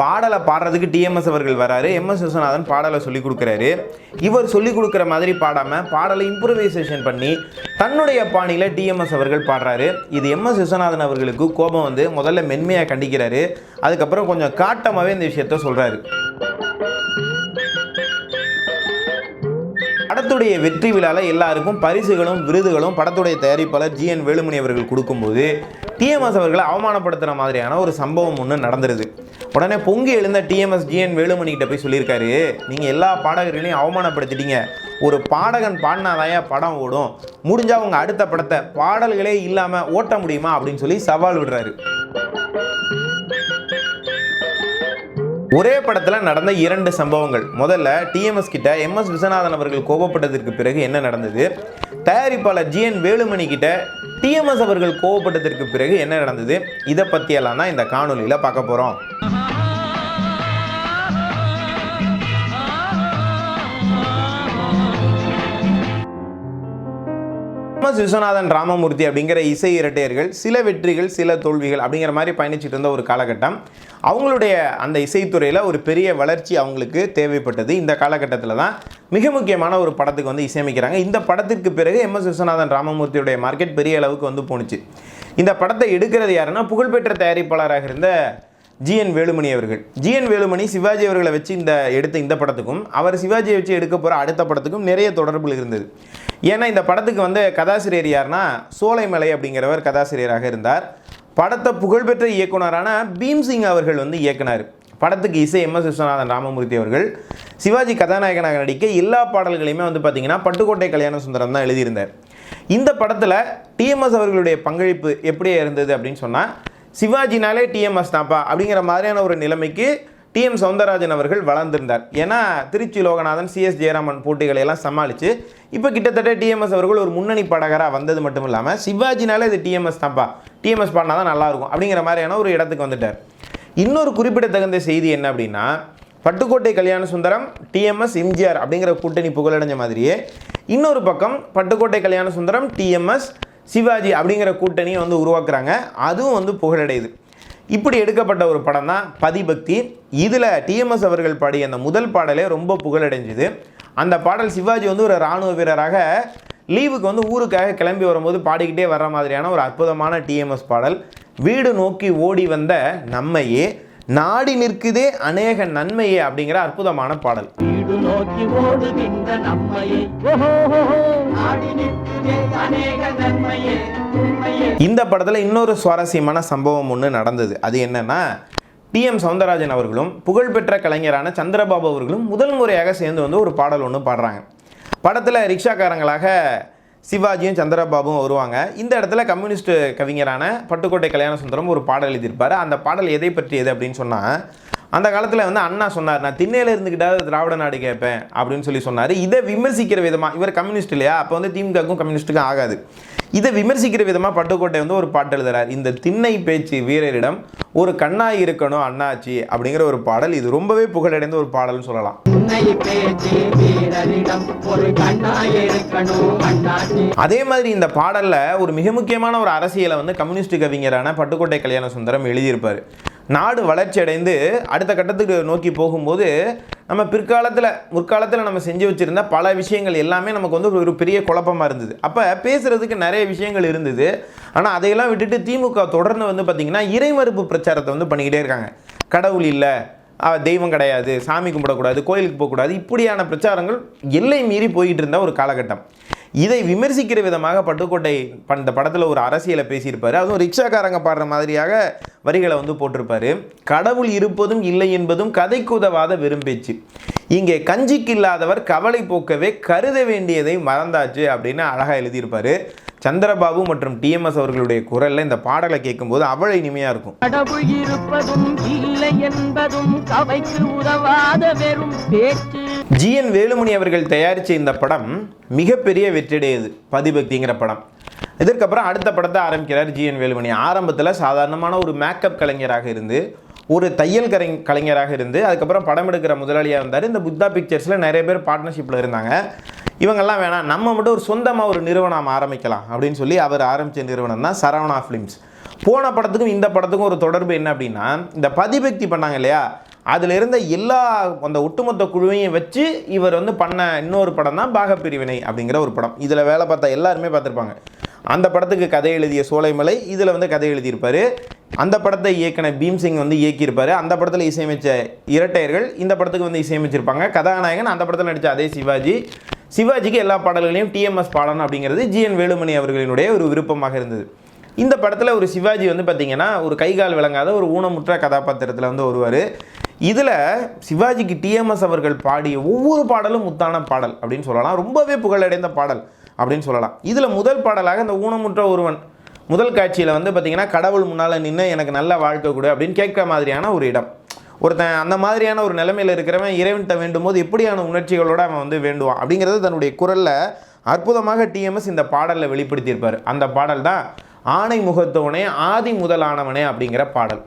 பாடலை பாடுறதுக்கு டிஎம்எஸ் அவர்கள் வராரு. எம்எஸ் விஸ்வநாதன் பாடலை சொல்லிக் கொடுக்குறாரு. இவர் சொல்லிக் கொடுக்குற மாதிரி பாடாமல் பாடலை இம்ப்ரூவைசேஷன் பண்ணி தன்னுடைய பாணியில் டிஎம்எஸ் அவர்கள் பாடுறாரு. இது எம்எஸ் விஸ்வநாதன் அவர்களுக்கு கோபம் வந்து முதல்ல மென்மையாக கண்டிக்கிறாரு. அதுக்கப்புறம் கொஞ்சம் காட்டமாகவே இந்த விஷயத்த சொல்கிறாரு. படத்துடைய வெற்றி விழாவில் எல்லாருக்கும் பரிசுகளும் விருதுகளும் படத்துடைய தயாரிப்பாளர் ஜிஎன் வேலுமணி அவர்கள் கொடுக்கும்போது டிஎம்எஸ் அவர்களை அவமானப்படுத்துகிற மாதிரியான ஒரு சம்பவம் ஒன்று நடந்துருது. உடனே பொங்கி எழுந்த டிஎம்எஸ் ஜிஎன் வேலுமணி கிட்ட போய் சொல்லியிருக்காரு, நீங்கள் எல்லா பாடகர்களையும் அவமானப்படுத்திட்டீங்க. ஒரு பாடகன் பாடினாதான் படம் ஓடும், முடிஞ்சால் அவங்க அடுத்த படத்தை பாடல்களே இல்லாமல் ஓட்ட முடியுமா அப்படின்னு சொல்லி சவால் விடுறாரு. ஒரே படத்தில் நடந்த 2 சம்பவங்கள். முதல்ல டிஎம்எஸ் கிட்ட எம்எஸ் விஸ்வநாதன் அவர்கள் கோபப்பட்டதற்கு பிறகு என்ன நடந்தது, தயாரிப்பாளர் ஜிஎன் வேலுமணி கிட்ட டிஎம்எஸ் அவர்கள் கோபப்பட்டதற்கு பிறகு என்ன நடந்தது, இதை பற்றியெல்லாம் தான் இந்த காணொலியில் பார்க்க போகிறோம். எம்எஸ் விஸ்வநாதன் ராமமூர்த்தி அப்படிங்கிற இசை இரட்டையர்கள் சில வெற்றிகள் சில தோல்விகள் அப்படிங்கிற மாதிரி பயணிச்சுட்டு இருந்த ஒரு காலகட்டம். அவங்களுடைய அந்த இசைத்துறையில் ஒரு பெரிய வளர்ச்சி அவங்களுக்கு தேவைப்பட்டது. இந்த காலகட்டத்தில் தான் மிக முக்கியமான ஒரு படத்துக்கு வந்து இசையமைக்கிறாங்க. இந்த படத்திற்கு பிறகு எம்எஸ் விஸ்வநாதன் ராமமூர்த்தியுடைய மார்க்கெட் பெரிய அளவுக்கு வந்து போணுச்சு. இந்த படத்தை எடுக்கிறது யாருன்னா புகழ்பெற்ற தயாரிப்பாளராக இருந்த ஜிஎன் வேலுமணி அவர்கள். ஜிஎன் வேலுமணி சிவாஜி அவர்களை வச்சு எடுத்த இந்த படத்துக்கும் அவர் சிவாஜியை வச்சு எடுக்க போகிற அடுத்த படத்துக்கும் நிறைய தொடர்புகள் இருந்தது. ஏன்னா இந்த படத்துக்கு வந்து கதாசிரியர் யாருன்னா சோலைமலை அப்படிங்கிறவர் கதாசிரியராக இருந்தார். படத்தை புகழ்பெற்ற இயக்குனரான பீம்சிங் அவர்கள் வந்து இயக்குனார். படத்துக்கு இசை எம்எஸ் விஸ்வநாதன் ராமமூர்த்தி அவர்கள். சிவாஜி கதாநாயகனாக நடிக்க எல்லா பாடல்களையுமே வந்து பார்த்திங்கன்னா பட்டுக்கோட்டை கல்யாண சுந்தரம் தான் எழுதியிருந்தார். இந்த படத்தில் டிஎம்எஸ் அவர்களுடைய பங்களிப்பு எப்படி இருந்தது அப்படின்னு சொன்னால், சிவாஜினாலே டிஎம்எஸ் தான்ப்பா அப்படிங்கிற மாதிரியான ஒரு நிலைமைக்கு டிஎம் சௌந்தரராஜன் அவர்கள் வளர்ந்திருந்தார். ஏன்னா திருச்சி லோகநாதன், சிஎஸ் ஜெயராமன் போட்டிகளை எல்லாம் சமாளித்து இப்போ கிட்டத்தட்ட டிஎம்எஸ் அவர்கள் ஒரு முன்னணி பாடகராக வந்தது மட்டும் இல்லாமல் சிவாஜினாலே இது டிஎம்எஸ் தான்ப்பா, டிஎம்எஸ் பாடினா தான் நல்லாயிருக்கும் அப்படிங்கிற மாதிரியான ஒரு இடத்துக்கு வந்துட்டார். இன்னொரு குறிப்பிடத்தகுந்த செய்தி என்ன அப்படின்னா, பட்டுக்கோட்டை கல்யாண சுந்தரம் டிஎம்எஸ் எம்ஜிஆர் அப்படிங்கிற கூட்டணி புகழடைஞ்ச மாதிரியே இன்னொரு பக்கம் பட்டுக்கோட்டை கல்யாண சுந்தரம் டிஎம்எஸ் சிவாஜி அப்படிங்கிற கூட்டணியை வந்து உருவாக்குறாங்க. அதுவும் வந்து புகழடையுது. இப்படி எடுக்கப்பட்ட ஒரு படம் தான் பதிபக்தி. இதில் டிஎம்எஸ் அவர்கள் பாடிய அந்த முதல் பாடலே ரொம்ப புகழடைஞ்சுது. அந்த பாடல் சிவாஜி வந்து ஒரு இராணுவ வீரராக லீவுக்கு வந்து ஊருக்காக கிளம்பி வரும்போது பாடிக்கிட்டே வர்ற மாதிரியான ஒரு அற்புதமான டிஎம்எஸ் பாடல். வீடு நோக்கி ஓடி வந்த நம்மையே நாடி நிற்குதே அநேக நன்மையே அப்படிங்கிற அற்புதமான பாடல். வீடு நோக்கி ஓடுகின்ற நம்மையே நாடி நிற்குதே அநேக நன்மையே. இந்த படத்தில் இன்னொரு சுவாரஸ்யமான சம்பவம் ஒன்று நடந்தது. அது என்னன்னா, டிஎம் சௌந்தரராஜன் அவர்களும் புகழ்பெற்ற கலைஞரான சந்திரபாபு அவர்களும் முதல் முறையாக சேர்ந்து வந்து ஒரு பாடல் ஒன்று பாடுறாங்க. படத்தில் ரிக்ஷாக்காரங்களாக சிவாஜியும் சந்திரபாபுவும் வருவாங்க. இந்த இடத்துல கம்யூனிஸ்ட் கவிஞரான பட்டுக்கோட்டை கல்யாண சுந்தரம் ஒரு பாடல் எழுதியிருப்பார். அந்த பாடல் எதை பற்றியது அப்படின்னு சொன்னால், அந்த காலத்தில் வந்து அண்ணா சொன்னார், நான் திண்ணையில் இருந்துக்கிட்டாவது திராவிட நாடு கேட்பேன் அப்படின்னு சொல்லி சொன்னார். இதை விமர்சிக்கிற விதமாக, இவர் கம்யூனிஸ்ட் இல்லையா, அப்போ வந்து திமுகவுக்கும் கம்யூனிஸ்ட்டுக்கும் ஆகாது, இதை விமர்சிக்கிற விதமாக பட்டுக்கோட்டை வந்து ஒரு பாட்டு எழுதுறார். இந்த திண்ணை பேச்சு வீரரிடம் ஒரு கண்ணாய் இருக்கணும் அண்ணாச்சி அப்படிங்கிற ஒரு பாடல். இது ரொம்பவே புகழடைந்த ஒரு பாடல்னு சொல்லலாம். அதே மாதிரி இந்த பாடல்ல ஒரு மிக முக்கியமான ஒரு அரசியலை வந்து கம்யூனிஸ்ட் கவிஞரான பட்டுக்கோட்டை கல்யாண சுந்தரம் எழுதியிருப்பார். நாடு வளர்ச்சி அடைந்து அடுத்த கட்டத்துக்கு நோக்கி போகும்போது நம்ம முற்காலத்தில் நம்ம செஞ்சு வச்சுருந்த பல விஷயங்கள் எல்லாமே நமக்கு வந்து ஒரு பெரிய குழப்பமாக இருந்தது. அப்போ பேசுகிறதுக்கு நிறைய விஷயங்கள் இருந்தது. ஆனால் அதையெல்லாம் விட்டுட்டு திமுக தொடர்ந்து வந்து பார்த்திங்கன்னா இறைமறுப்பு பிரச்சாரத்தை வந்து பண்ணிக்கிட்டே இருக்காங்க. கடவுள் இல்லை, தெய்வம் கிடையாது, சாமி கும்பிடக்கூடாது, கோயிலுக்கு போகக்கூடாது, இப்படியான பிரச்சாரங்கள் எல்லை மீறி போய்கிட்டு இருந்த ஒரு காலகட்டம். இதை விமர்சிக்கிற விதமாக பட்டுக்கோட்டை இந்த படத்தில் ஒரு அரசியலை பேசியிருப்பார். அதுவும் ரிக்ஷாக்காரங்க பாடுற மாதிரியாக வரிகளை வந்து போட்டிருப்பார். கடவுள் இருப்பதும் இல்லை என்பதும் கதைக்கு உதவாத வெறும் பேச்சு, இங்கே கஞ்சிக்கு இல்லாதவர் கவலை போக்கவே கருத வேண்டியதை மறந்தாச்சு அப்படின்னு அழகாக எழுதியிருப்பார். சந்திரபாபு மற்றும் டிஎம்எஸ் அவர்களுடைய குரல்ல இந்த பாடலை கேட்கும்போது அவ்வளவு இனிமையா இருக்கும். கடவுள் இருப்பதும் இல்லை என்பதும் கதைக்கு உதவாத வெறும் பேச்சு. ஜிஎன் வேலுமணி அவர்கள் தயாரித்த இந்த படம் மிகப்பெரிய வெற்றியடையது, பதிபக்திங்கிற படம். இதற்கப்புறம் அடுத்த படத்தை ஆரம்பிக்கிறார் ஜிஎன் வேலுமணி. ஆரம்பத்தில் சாதாரணமான ஒரு மேக்கப் கலைஞராக இருந்து, ஒரு தையல் கலைஞராக இருந்து, அதுக்கப்புறம் படம் எடுக்கிற முதலாளியாக இருந்தார். இந்த புத்தா பிக்சர்ஸில் நிறைய பேர் பார்ட்னர்ஷிப்பில் இருந்தாங்க. இவங்கெல்லாம் வேணாம், நம்ம மட்டும் ஒரு சொந்தமாக ஒரு நிறுவனம் ஆரம்பிக்கலாம் அப்படின்னு சொல்லி அவர் ஆரம்பித்த நிறுவனம் தான் சரவணா ஃபிலிம்ஸ். போன படத்துக்கும் இந்த படத்துக்கும் ஒரு தொடர்பு என்ன அப்படின்னா, இந்த பதிபக்தி பண்ணாங்க இல்லையா, அதில் இருந்த எல்லா அந்த ஒட்டுமொத்த குழுவையும் வச்சு இவர் வந்து பண்ண இன்னொரு படம் தான் பாகப்பிரிவினை அப்படிங்கிற ஒரு படம். இதில் வேலை பார்த்தா எல்லாருமே பார்த்துருப்பாங்க. அந்த படத்துக்கு கதை எழுதிய சோலைமலை இதில் வந்து கதை எழுதியிருப்பார். அந்த படத்தை இயக்கின பீம்சிங் வந்து இயக்கியிருப்பார். அந்த படத்தில் இசையமைச்ச இரட்டையர்கள் இந்த படத்துக்கு வந்து இசையமைச்சிருப்பாங்க. கதாநாயகன் அந்த படத்தில் நடித்த அதே சிவாஜிக்கு எல்லா பாடல்களையும் டிஎம்எஸ் பாடணும் அப்படிங்கிறது ஜிஎன் வேலுமணி அவர்களினுடைய ஒரு விருப்பமாக இருந்தது. இந்த படத்தில் ஒரு சிவாஜி வந்து பார்த்திங்கன்னா ஒரு கைகால் விளங்காத ஒரு ஊனமுற்ற கதாபாத்திரத்தில் வந்து வருவார். இதில் சிவாஜிக்கு டிஎம்எஸ் அவர்கள் பாடிய ஒவ்வொரு பாடலும் முத்தான பாடல் அப்படின்னு சொல்லலாம். ரொம்பவே புகழடைந்த பாடல் அப்படின்னு சொல்லலாம். இதில் முதல் பாடலாக இந்த ஊனமுற்ற ஒருவன் முதல் காட்சியில் வந்து பார்த்திங்கன்னா கடவுள் முன்னால் நின்று எனக்கு நல்ல வாழ்க்கை கொடு அப்படின்னு கேட்குற மாதிரியான ஒரு இடம். ஒருத்தன் அந்த மாதிரியான ஒரு நிலைமையில் இருக்கிறவன் இறைவன்கிட்ட வேண்டும் போது எப்படியான உணர்ச்சிகளோடு அவன் வந்து வேண்டுவான் அப்படிங்கிறது தன்னுடைய குரலில் அற்புதமாக டிஎம்எஸ் இந்த பாடலில் வெளிப்படுத்தியிருப்பார். அந்த பாடல் தான் ஆணை முகத்தவனே ஆதி முதலானவனே அப்படிங்கிற பாடல்.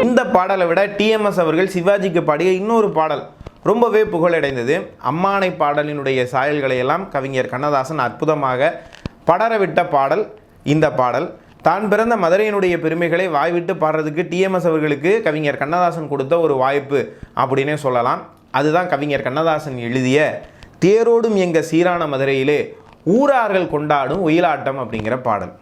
இந்த பாடலை விட டிஎம்எஸ் அவர்கள் சிவாஜிக்கு பாடிய இன்னொரு பாடல் ரொம்பவே புகழடைந்தது. அம்மானை பாடலினுடைய சாயல்களை எல்லாம் கவிஞர் கண்ணதாசன் அற்புதமாக படரவிட்ட பாடல் இந்த பாடல். தான் பிறந்த மதுரையினுடைய பெருமைகளை வாய்விட்டு பாடுறதுக்கு டிஎம்எஸ் அவர்களுக்கு கவிஞர் கண்ணதாசன் கொடுத்த ஒரு வாய்ப்பு அப்படின்னே சொல்லலாம். அதுதான் கவிஞர் கண்ணதாசன் எழுதிய தேரோடும் எங்க சீரான மதுரையிலே ஊரார்கள் கொண்டாடும் ஒயிலாட்டம் அப்படிங்கிற பாடல்.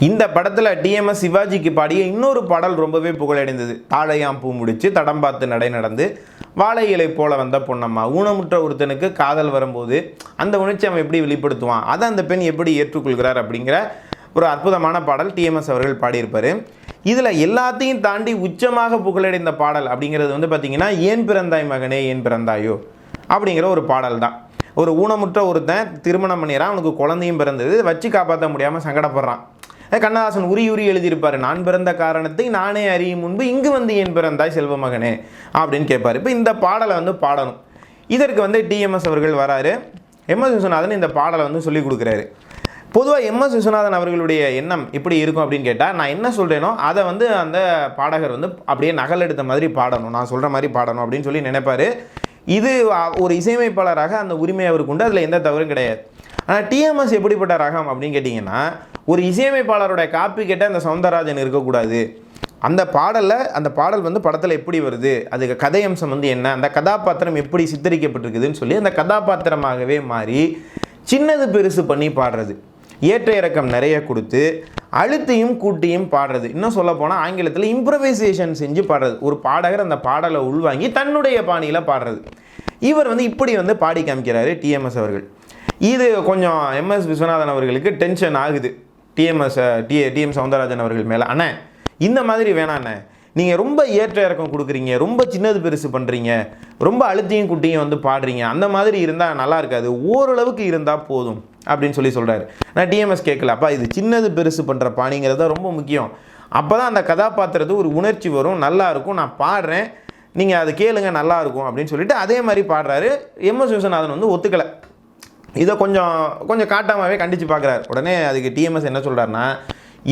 இந்த படத்துல டிஎம்எஸ் சிவாஜிக்கு பாடிய இன்னொரு பாடல் ரொம்பவே புகழடைந்தது. தாழையாம் பூ முடிச்சு தடம் பார்த்து நடை நடந்து வாழை இலை போல வந்த பொன்னம்மா. ஊனமுற்ற ஒருத்தனுக்கு காதல் வரும்போது அந்த உணர்ச்சி அவன் எப்படி வெளிப்படுத்துவான், அதை அந்த பெண் எப்படி ஏற்றுக்கொள்கிறார் அப்படிங்கிற ஒரு அற்புதமான பாடல் டிஎம்எஸ் அவர்கள் பாடியிருப்பார். இதில் எல்லாத்தையும் தாண்டி உச்சமாக புகழடைந்த பாடல் அப்படிங்கிறது வந்து பார்த்திங்கன்னா ஏன் பிறந்தாய் மகனே ஏன் பிறந்தாயோ அப்படிங்கிற ஒரு பாடல் தான். ஒரு ஊனமுற்ற ஒருத்தன் திருமணம் பண்ணிடுறான், அவனுக்கு குழந்தையும் பிறந்தது, வச்சு காப்பாற்ற முடியாமல் சங்கடப்படுறான். கண்ணதாசன் உரி எழுதியிருப்பார். நான் பிறந்த காரணத்தை நானே அறியும் முன்பு இங்கு வந்து ஏன் பிறந்தாய் செல்வ மகனே அப்படின்னு கேட்பார். இப்போ இந்த பாடலை வந்து பாடணும். இதற்கு வந்து டிஎம்எஸ் அவர்கள் வராரு. எம்எஸ் விஸ்வநாதன் இந்த பாடலை வந்து சொல்லிக் கொடுக்குறாரு. பொதுவாக எம்எஸ் விஸ்வநாதன் அவர்களுடைய எண்ணம் எப்படி இருக்கும் அப்படின்னு கேட்டால், நான் என்ன சொல்கிறேனோ அதை வந்து அந்த பாடகர் வந்து அப்படியே நகல் எடுத்த மாதிரி பாடணும், நான் சொல்கிற மாதிரி பாடணும் அப்படின்னு சொல்லி நினைப்பார். இது ஒரு இசையமைப்பாளராக அந்த உரிமை அவருக்கு உண்டு, அதில் எந்த தவறும் கிடையாது. ஆனால் டிஎம்எஸ் எப்படிப்பட்ட ரகம் அப்படின்னு கேட்டிங்கன்னா, ஒரு இசையமைப்பாளரோட காப்பி கேட்டால் அந்த சௌந்தரராஜன் இருக்கக்கூடாது. அந்த பாடல் வந்து படத்தில் எப்படி வருது, அதுக்கு கதையம்சம் வந்து என்ன, அந்த கதாபாத்திரம் எப்படி சித்தரிக்கப்பட்டிருக்குதுன்னு சொல்லி அந்த கதாபாத்திரமாகவே மாறி சின்னது பெருசு பண்ணி பாடுறது, ஏற்ற இறக்கம் நிறைய கொடுத்து அழுத்தையும் கூட்டியும் பாடுறது, இன்னும் சொல்ல போனால் ஆங்கிலத்தில் இம்ப்ரவைசேஷன் செஞ்சு பாடுறது. ஒரு பாடகர் அந்த பாடலை உள்வாங்கி தன்னுடைய பாணியில் பாடுறது. இவர் வந்து இப்படி வந்து பாடி காமிக்கிறாரு டிஎம்எஸ் அவர்கள். இது கொஞ்சம் எம்எஸ் விஸ்வநாதன் அவர்களுக்கு டென்ஷன் ஆகுது டிஎம் சௌந்தரராஜன் அவர்கள் மேலே. அண்ணே இந்த மாதிரி வேணாண்ணே, நீங்கள் ரொம்ப ஏற்ற இறக்கம் கொடுக்குறீங்க, ரொம்ப சின்னது பெருசு பண்ணுறீங்க, ரொம்ப அழுத்தியும் குட்டியும் வந்து பாடுறீங்க, அந்த மாதிரி இருந்தால் நல்லா இருக்காது, ஓரளவுக்கு இருந்தால் போதும் அப்படின்னு சொல்கிறாரு. நான் டிஎம்எஸ் கேட்கல, அப்பா இது சின்னது பெருசு பண்ணுற பாணிங்கிறது தான் ரொம்ப முக்கியம், அப்போ தான் அந்த கதாபாத்திரத்துக்கு ஒரு உணர்ச்சி வரும், நல்லா இருக்கும், நான் பாடுறேன், நீங்கள் அதை கேளுங்க நல்லா இருக்கும் அப்படின்னு சொல்லிட்டு அதே மாதிரி பாடுறாரு. எம்எஸ் விஸ்வநாதன் வந்து ஒத்துக்கலை. இதை கொஞ்சம் காட்டாமவே கண்டித்து பார்க்குறாரு. உடனே அதுக்கு டிஎம்எஸ் என்ன சொல்கிறாருன்னா,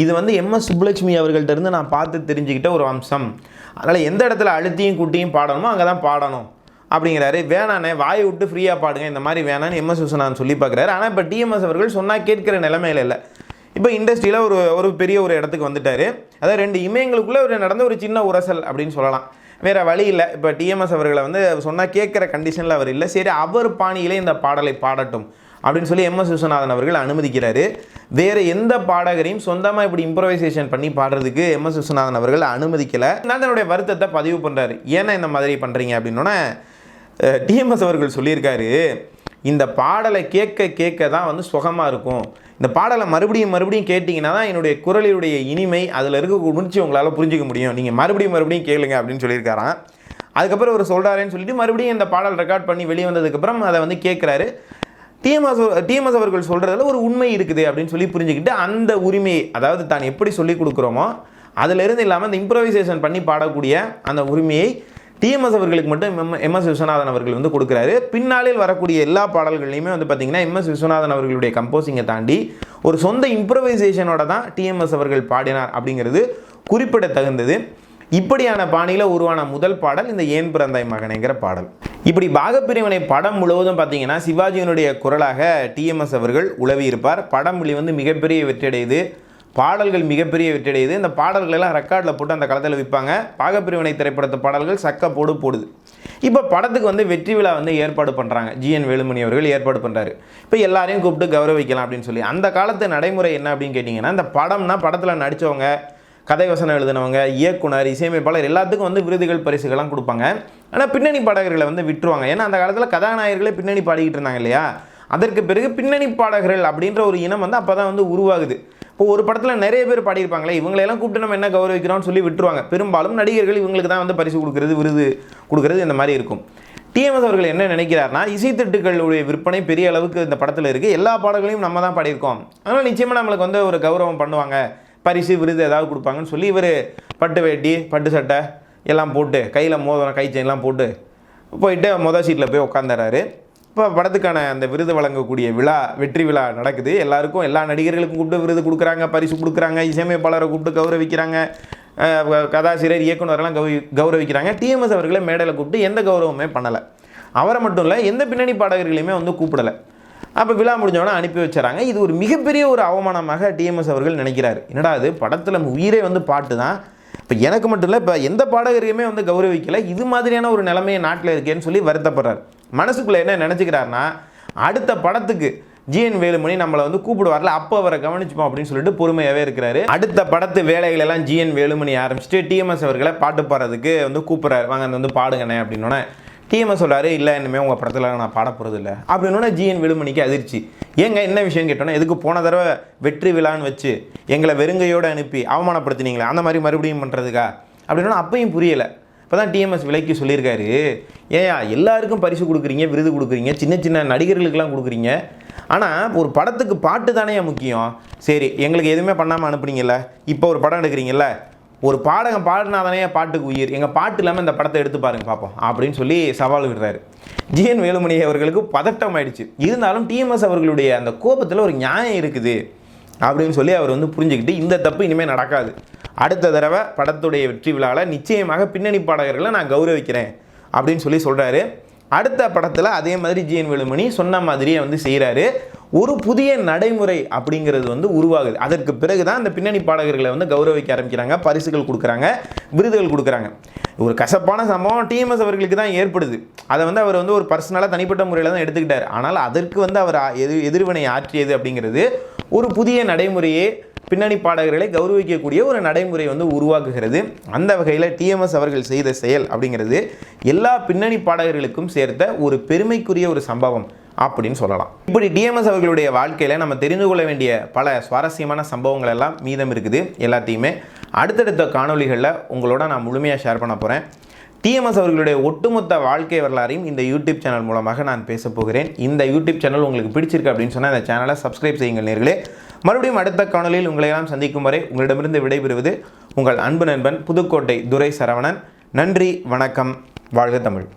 இது வந்து எம்எஸ் சுப்புலட்சுமி அவர்கள்ட்ட இருந்து நான் பார்த்து தெரிஞ்சுக்கிட்ட ஒரு அம்சம், அதனால் எந்த இடத்துல அழுத்தியும் குட்டியும் பாடணுமோ அங்கே தான் பாடணும் அப்படிங்கிறாரு. வேணானே வாயை விட்டு ஃப்ரீயாக பாடுங்க, இந்த மாதிரி வேணான்னு எம்எஸ் விஸ்வநாதன் சொல்லி பார்க்குறாரு. ஆனால் இப்போ டிஎம்எஸ் அவர்கள் சொன்னால் கேட்குற நிலைமையில் இல்லை. இப்போ இண்டஸ்ட்ரியில் ஒரு பெரிய ஒரு இடத்துக்கு வந்துட்டார். அதாவது ரெண்டு இமயங்களுக்குள்ளே ஒரு நடந்த ஒரு சின்ன உரசல் அப்படின்னு சொல்லலாம். வேறு வழி இல்லை. இப்போ டிஎம்எஸ் அவர்களை வந்து சொன்னால் கேட்குற கண்டிஷனில் அவர் இல்லை. சரி, அவர் பாணியிலே இந்த பாடலை பாடட்டும் அப்படின்னு சொல்லி எம்எஸ் விஸ்வநாதன் அவர்கள் அனுமதிக்கிறாரு. வேறு எந்த பாடகரையும் சொந்தமாக இப்படி இம்ப்ரவைசேஷன் பண்ணி பாடுறதுக்கு எம்எஸ் விஸ்வநாதன் அவர்கள் அனுமதிக்கலை. நான் தன்னுடைய வருத்தத்தை பதிவு பண்ணுறாரு. ஏன்னா இந்த மாதிரி பண்ணுறீங்க அப்படின்னோடனே டிஎம்எஸ் அவர்கள் சொல்லியிருக்காரு, இந்த பாடலை கேட்க தான் வந்து சுகமாக இருக்கும், இந்த பாடலை மறுபடியும் கேட்டிங்கன்னா தான் என்னுடைய குரலினுடைய இனிமை, அதில் இருக்க உணர்ச்சி உங்களால் புரிஞ்சிக்க முடியும், நீங்கள் மறுபடியும் கேளுங்க அப்படின்னு சொல்லியிருக்காராம். அதுக்கப்புறம் அவர் சொல்கிறாருன்னு சொல்லிட்டு மறுபடியும் இந்த பாடல் ரெக்கார்ட் பண்ணி வெளியே வந்ததுக்கப்புறம் அதை வந்து கேட்குறாரு. டிஎம்எஸ் அவர்கள் சொல்கிறதுல ஒரு உண்மை இருக்குது அப்படின்னு சொல்லி புரிஞ்சுக்கிட்டு அந்த உரிமையை, அதாவது தான் எப்படி சொல்லி கொடுக்குறோமோ அதிலிருந்து இல்லாமல் அந்த இம்ப்ரவைசேஷன் பண்ணி பாடக்கூடிய அந்த உரிமையை டிஎம்எஸ் அவர்களுக்கு மட்டும் எம்எஸ் விஸ்வநாதன் அவர்கள் வந்து கொடுக்குறாரு. பின்னாளில் வரக்கூடிய எல்லா பாடல்கள்லையுமே வந்து பார்த்திங்கன்னா எம்எஸ் விஸ்வநாதன் அவர்களுடைய கம்போசிங்கை தாண்டி ஒரு சொந்த இம்ப்ரவைசேஷனோட தான் டிஎம்எஸ் அவர்கள் பாடினார் அப்படிங்கிறது குறிப்பிடத்தகுந்தது. இப்படியான பாணியில் உருவான முதல் பாடல் இந்த ஏன் பிறந்தாய் மகனேங்கிற பாடல். இப்படி பாகப்பிரிவினை படம் முழுவதும் பார்த்தீங்கன்னா சிவாஜியினுடைய குரலாக டிஎம்எஸ் அவர்கள் உலவி இருப்பார். படம் வந்து மிகப்பெரிய வெற்றியடையுது, பாடல்கள் மிகப்பெரிய வெற்றியடையுது. இந்த பாடல்கள் எல்லாம் ரெக்கார்டில் போட்டு அந்த காலத்தில் விற்பாங்க. பாகப்பிரிவினை திரைப்படத்து பாடல்கள் சக்க போடுது. இப்போ படத்துக்கு வெற்றி விழா ஏற்பாடு பண்ணுறாங்க. ஜிஎன் வேலுமணி அவர்கள் ஏற்பாடு பண்ணுறாரு. இப்போ எல்லாரையும் கூப்பிட்டு கௌரவிக்கலாம் அப்படின்னு சொல்லி. அந்த காலத்து நடைமுறை என்ன அப்படின்னு கேட்டிங்கன்னா, இந்த படத்தில் நடித்தவங்க, கதை வசனம் எழுதினவங்க, இயக்குனர், இசையமைப்பாளர் எல்லாத்துக்கும் விருதுகள் பரிசுகள்லாம் கொடுப்பாங்க. ஆனால் பின்னணி பாடகர்களை விட்டுருவாங்க. ஏன்னா அந்த காலத்தில் கதாநாயகர்களே பின்னணி பாடிக்கிட்டு இருந்தாங்க இல்லையா. அதற்கு பிறகு பின்னணி பாடகர்கள் அப்படின்ற ஒரு இனம் அப்போ தான் உருவாகுது. இப்போ ஒரு படத்தில் நிறைய பேர் பாடியிருப்பாங்களே, இவங்களெல்லாம் கூப்பிட்டு நம்ம என்ன கௌரவிக்கிறோம்னு சொல்லி விட்டுருவாங்க. பெரும்பாலும் நடிகர்கள் இவங்களுக்கு தான் பரிசு கொடுக்குறது, விருது கொடுக்குறது, இந்த மாதிரி இருக்கும். டிஎம்எஸ் அவர்கள் என்ன நினைக்கிறார்னா, இசைத்தட்டுகளுடைய விற்பனை பெரிய அளவுக்கு இந்த படத்தில் இருக்குது, எல்லா பாடல்களையும் நம்ம தான் பாடியிருக்கோம், அதனால் நிச்சயமாக நம்மளுக்கு ஒரு கௌரவம் பண்ணுவாங்க, பரிசு விருது ஏதாவது கொடுப்பாங்கன்னு சொல்லி இவர் பட்டு வேட்டி, பட்டு சட்டை எல்லாம் போட்டு, கையில் மோதிரம், கை செயின்லாம் போட்டு போயிட்டு மொதல் சீட்டில் போய் உட்காந்துறாரு. இப்போ படத்துக்கான அந்த விருது வழங்கக்கூடிய விழா, வெற்றி விழா நடக்குது. எல்லாருக்கும், எல்லா நடிகர்களுக்கும் கூப்பிட்டு விருது கொடுக்குறாங்க, பரிசு கொடுக்குறாங்க, இசையமைப்பாளரை கூப்பிட்டு கௌரவிக்கிறாங்க, கதாசிரியர், இயக்குனரெல்லாம் கௌரவிக்கிறாங்க. டிஎம்எஸ் அவர்களை மேடையில் கூப்பிட்டு எந்த கௌரவமே பண்ணலை. அவரை மட்டும் இல்லை, எந்த பின்னணி பாடகர்களையுமே கூப்பிடலை. அப்போ விழா முடிஞ்சவொடனே அனுப்பி வச்சுறாங்க. இது ஒரு மிகப்பெரிய ஒரு அவமானமாக டிஎம்எஸ் அவர்கள் நினைக்கிறார். என்னடா அது, படத்தில் உயிரே பாட்டு தான், இப்போ எனக்கு மட்டும் இல்லை, இப்போ எந்த பாடகரையுமே கௌரவிக்கலை, இது மாதிரியான ஒரு நிலைமையை நாட்டில் இருக்கேன்னு சொல்லி வருத்தப்படுறார். மனசுக்குள்ளே என்ன நினச்சிக்கிறாருன்னா, அடுத்த படத்துக்கு ஜிஎன் வேலுமணி நம்மளை கூப்பிடுவார்ல, அப்போ அவரை கவனிச்சுப்போம் அப்படின்னு சொல்லிட்டு பொறுமையாகவே இருக்கிறாரு. அடுத்த படத்து வேலைகளெல்லாம் ஜிஎன் வேலுமணி ஆரம்பிச்சுட்டு டிஎம்எஸ் அவர்களை பாட்டு பாடுறதுக்கு கூப்பிட்றாரு. வாங்க பாடுங்கண்ணே அப்படின்னோடனே டிஎம்எஸ் சொல்கிறாரு, இல்லை இனிமேல் உங்கள் படத்தில் நான் பாட போகிறது இல்லை அப்படின்னோடனே ஜிஎன் வேலுமணிக்கு அதிர்ச்சி. ஏங்க என்ன விஷயம் கேட்டோன்னா, எதுக்கு போன தடவை வெற்றி விழான்னு வச்சு எங்களை வெறுங்கையோடு அனுப்பி அவமானப்படுத்தினீங்களே, அந்த மாதிரி மறுபடியும் பண்ணுறதுக்கா அப்படின்னா அப்பையும் புரியலை. இப்போ தான் டிஎம்எஸ் விலைக்கு சொல்லியிருக்காரு, ஏயா எல்லாருக்கும் பரிசு கொடுக்குறீங்க, விருது கொடுக்குறீங்க, சின்ன சின்ன நடிகர்களுக்கெல்லாம் கொடுக்குறீங்க, ஆனால் ஒரு படத்துக்கு பாட்டு தானே முக்கியம். சரி, எங்களுக்கு எதுவுமே பண்ணாமல் அனுப்புறீங்கல்ல, இப்போ ஒரு படம் எடுக்கிறீங்கல்ல, ஒரு பாடகம் பாடினா தானே பாட்டுக்கு உயிர், எங்கள் பாட்டு இல்லாமல் இந்த படத்தை எடுத்து பாருங்க பார்ப்போம் அப்படின்னு சொல்லி சவால் விடுறாரு. ஜிஎன் வேலுமணி அவர்களுக்கு பதட்டம் ஆயிடுச்சு. இருந்தாலும் டிஎம்எஸ் அவர்களுடைய அந்த கோபத்தில் ஒரு நியாயம் இருக்குது அப்படின்னு சொல்லி அவர் புரிஞ்சுக்கிட்டு, இந்த தப்பு இனிமேல் நடக்காது, அடுத்த தடவை படத்துடைய வெற்றி விழாவில் நிச்சயமாக பின்னணி பாடகர்களை நான் கௌரவிக்கிறேன் அப்படின்னு சொல்லி சொல்கிறாரு. அடுத்த படத்தில் அதே மாதிரி ஜிஎன் வேலுமணி சொன்ன மாதிரியே செய்கிறாரு. ஒரு புதிய நடைமுறை அப்படிங்கிறது உருவாகுது. அதற்கு பிறகு தான் அந்த பின்னணி பாடகர்களை கௌரவிக்க ஆரம்பிக்கிறாங்க, பரிசுகள் கொடுக்குறாங்க, விருதுகள் கொடுக்குறாங்க. ஒரு கசப்பான சம்பவம் டிஎம்எஸ் அவர்களுக்கு தான் ஏற்படுது. அதை அவர் ஒரு பர்சனலாக தனிப்பட்ட முறையில் தான் எடுத்துக்கிட்டார். ஆனால் அதற்கு அவர் எதிர்வினை ஆற்றியது அப்படிங்கிறது ஒரு புதிய நடைமுறையே பின்னணி பாடகர்களை கௌரவிக்கக்கூடிய ஒரு நடைமுறை உருவாக்குகிறது. அந்த வகையில் டிஎம்எஸ் அவர்கள் செய்த செயல் அப்படிங்கிறது எல்லா பின்னணி பாடகர்களுக்கும் சேர்த்த ஒரு பெருமைக்குரிய ஒரு சம்பவம் அப்படின்னு சொல்லலாம். இப்படி டிஎம்எஸ் அவர்களுடைய வாழ்க்கையில் நம்ம தெரிந்து கொள்ள வேண்டிய பல சுவாரஸ்யமான சம்பவங்கள் எல்லாம் மீதம் இருக்குது. எல்லாத்தையுமே அடுத்தடுத்த காணொலிகளில் உங்களோட நான் முழுமையாக ஷேர் பண்ண போகிறேன். டிஎம்எஸ் அவர்களுடைய ஒட்டுமொத்த வாழ்க்கை வரலாறையும் இந்த யூடியூப் சேனல் மூலமாக நான் பேச போகிறேன். இந்த யூடியூப் சேனல் உங்களுக்கு பிடிச்சிருக்கு அப்படின்னு சொன்னால் இந்த சேனலை சப்ஸ்கிரைப் செய்யுங்கள் நேர்களே. மறுபடியும் அடுத்த காணொலியில் உங்களை எல்லாம் சந்திக்கும் வரை உங்களிடமிருந்து விடைபெறுவது உங்கள் அன்பு நண்பன் புதுக்கோட்டை துரை சரவணன். நன்றி, வணக்கம், வாழ்க தமிழ்.